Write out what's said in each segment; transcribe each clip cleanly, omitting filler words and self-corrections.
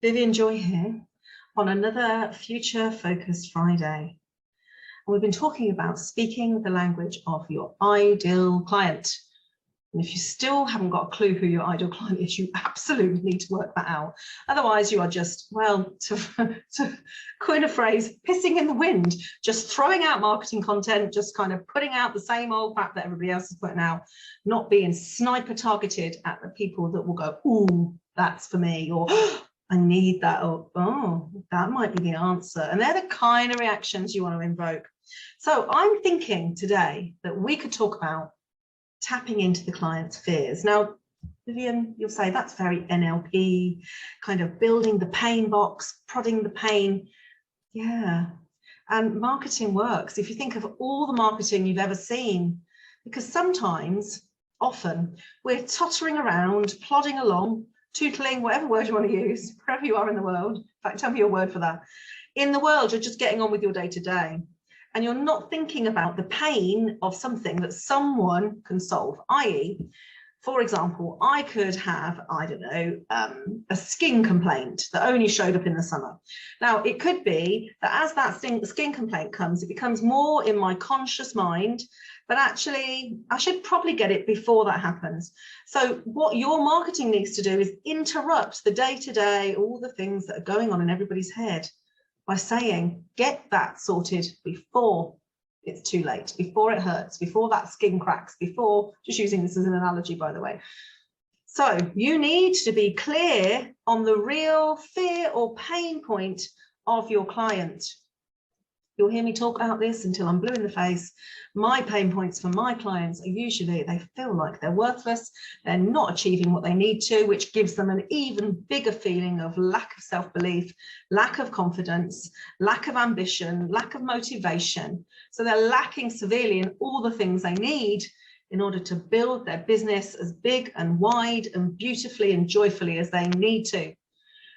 Vivian Joy here on another Future Focus Friday. And we've been talking about speaking the language of your ideal client. And if you still haven't got a clue who your ideal client is, you absolutely need to work that out. Otherwise, you are just, well, to coin a phrase, pissing in the wind, just throwing out marketing content, just kind of putting out the same old crap that everybody else is putting out, not being sniper targeted at the people that will go, ooh, that's for me, or I need that, or oh, that might be the answer. And they're the kind of reactions you want to invoke. So I'm thinking today that we could talk about tapping into the client's fears. Now, Vivian, you'll say that's very NLP, kind of building the pain box, prodding the pain. Yeah, and marketing works. If you think of all the marketing you've ever seen, because sometimes, often, we're tottering around, plodding along, tootling, whatever word you want to use, wherever you are in the world. In fact, tell me your word for that. In the world, you're just getting on with your day-to-day. And you're not thinking about the pain of something that someone can solve, i.e., for example, I could have, I don't know, a skin complaint that only showed up in the summer. Now, it could be that as that skin complaint comes, it becomes more in my conscious mind, but actually, I should probably get it before that happens. So what your marketing needs to do is interrupt the day-to-day, all the things that are going on in everybody's head by saying, get that sorted before it's too late, before it hurts, before that skin cracks, before, just using this as an analogy, by the way. So you need to be clear on the real fear or pain point of your client. You'll hear me talk about this until I'm blue in the face. My pain points for my clients are usually they feel like they're worthless, they're not achieving what they need to, which gives them an even bigger feeling of lack of self-belief, lack of confidence, lack of ambition, lack of motivation. So they're lacking severely in all the things they need in order to build their business as big and wide and beautifully and joyfully as they need to.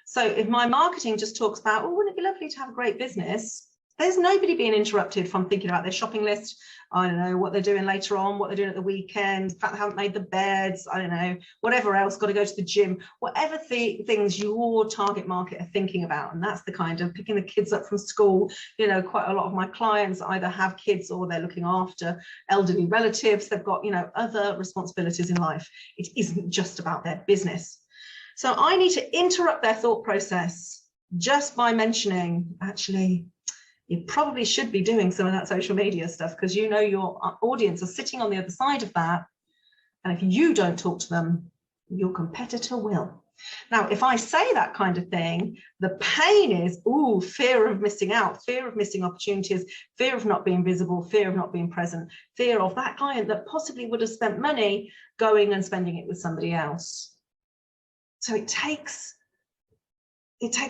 So if my marketing just talks about, oh, wouldn't it be lovely to have a great business? There's nobody being interrupted from thinking about their shopping list. I don't know what they're doing later on, what they're doing at the weekend, the fact they haven't made the beds, I don't know, whatever else, got to go to the gym, whatever things your target market are thinking about. And that's the kind of picking the kids up from school. You know, quite a lot of my clients either have kids or they're looking after elderly relatives. They've got, you know, other responsibilities in life. It isn't just about their business. So I need to interrupt their thought process just by mentioning, actually, you probably should be doing some of that social media stuff because you know your audience are sitting on the other side of that. And if you don't talk to them, your competitor will. Now, if I say that kind of thing, the pain is, ooh, fear of missing out, fear of missing opportunities, fear of not being visible, fear of not being present, fear of that client that possibly would have spent money going and spending it with somebody else. So it takes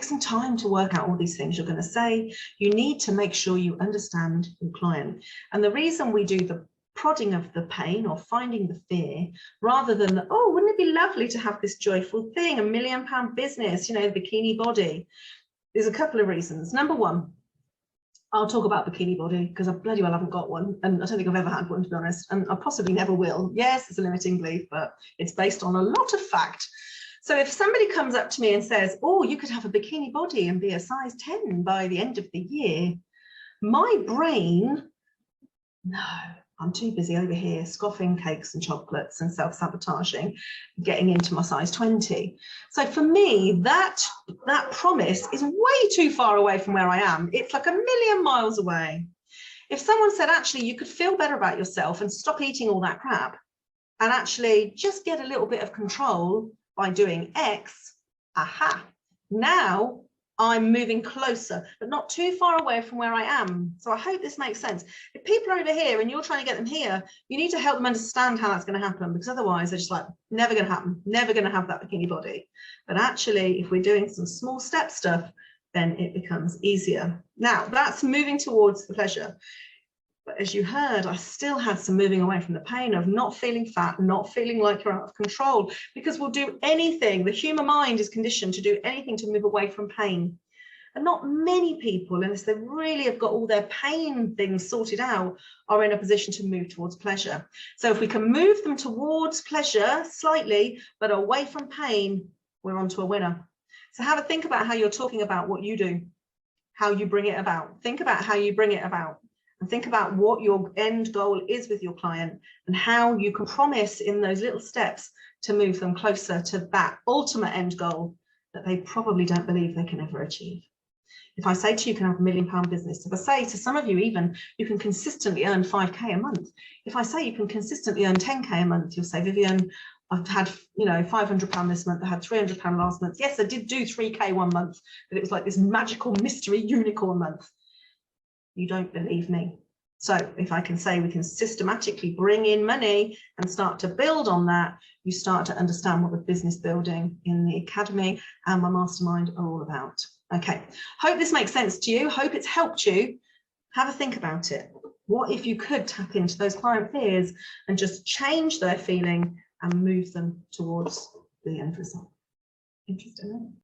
some time to work out all these things you're going to say. You need to make sure you understand your client. And the reason we do the prodding of the pain or finding the fear, rather than, the, oh, wouldn't it be lovely to have this joyful thing, £1 million business, you know, the bikini body, there's a couple of reasons. Number one, I'll talk about bikini body because I bloody well haven't got one. And I don't think I've ever had one, to be honest. And I possibly never will. Yes, it's a limiting belief, but it's based on a lot of fact. So if somebody comes up to me and says, oh, you could have a bikini body and be a size 10 by the end of the year, my brain, no, I'm too busy over here scoffing cakes and chocolates and self-sabotaging, getting into my size 20. So for me, that promise is way too far away from where I am. It's like 1,000,000 miles away. If someone said, actually, you could feel better about yourself and stop eating all that crap and actually just get a little bit of control by doing X, aha, now I'm moving closer, but not too far away from where I am. So I hope this makes sense. If people are over here and you're trying to get them here, you need to help them understand how that's going to happen, because otherwise they're just like, never going to happen, never going to have that bikini body. But actually, if we're doing some small step stuff, then it becomes easier. Now, that's moving towards the pleasure. But as you heard, I still had some moving away from the pain of not feeling fat, not feeling like you're out of control, because we'll do anything. The human mind is conditioned to do anything to move away from pain. And not many people, unless they really have got all their pain things sorted out, are in a position to move towards pleasure. So if we can move them towards pleasure slightly, but away from pain, we're onto a winner. So have a think about how you're talking about what you do, how you bring it about. Think about how you bring it about, and think about what your end goal is with your client and how you can promise in those little steps to move them closer to that ultimate end goal that they probably don't believe they can ever achieve. If I say to you, you can have £1 million business, if I say to some of you even, you can consistently earn 5k a month. If I say you can consistently earn 10k a month, you'll say, Vivian, I've had, £500 this month, I had £300 last month. Yes, I did do 3k one month, but it was like this magical mystery unicorn month. You don't believe me. So if I can say we can systematically bring in money and start to build on that, you start to understand what the business building in the academy and my mastermind are all about. Okay, hope this makes sense to you. Hope it's helped you. Have a think about it. What if you could tap into those client fears and just change their feeling and move them towards the end result? Interesting, isn't it?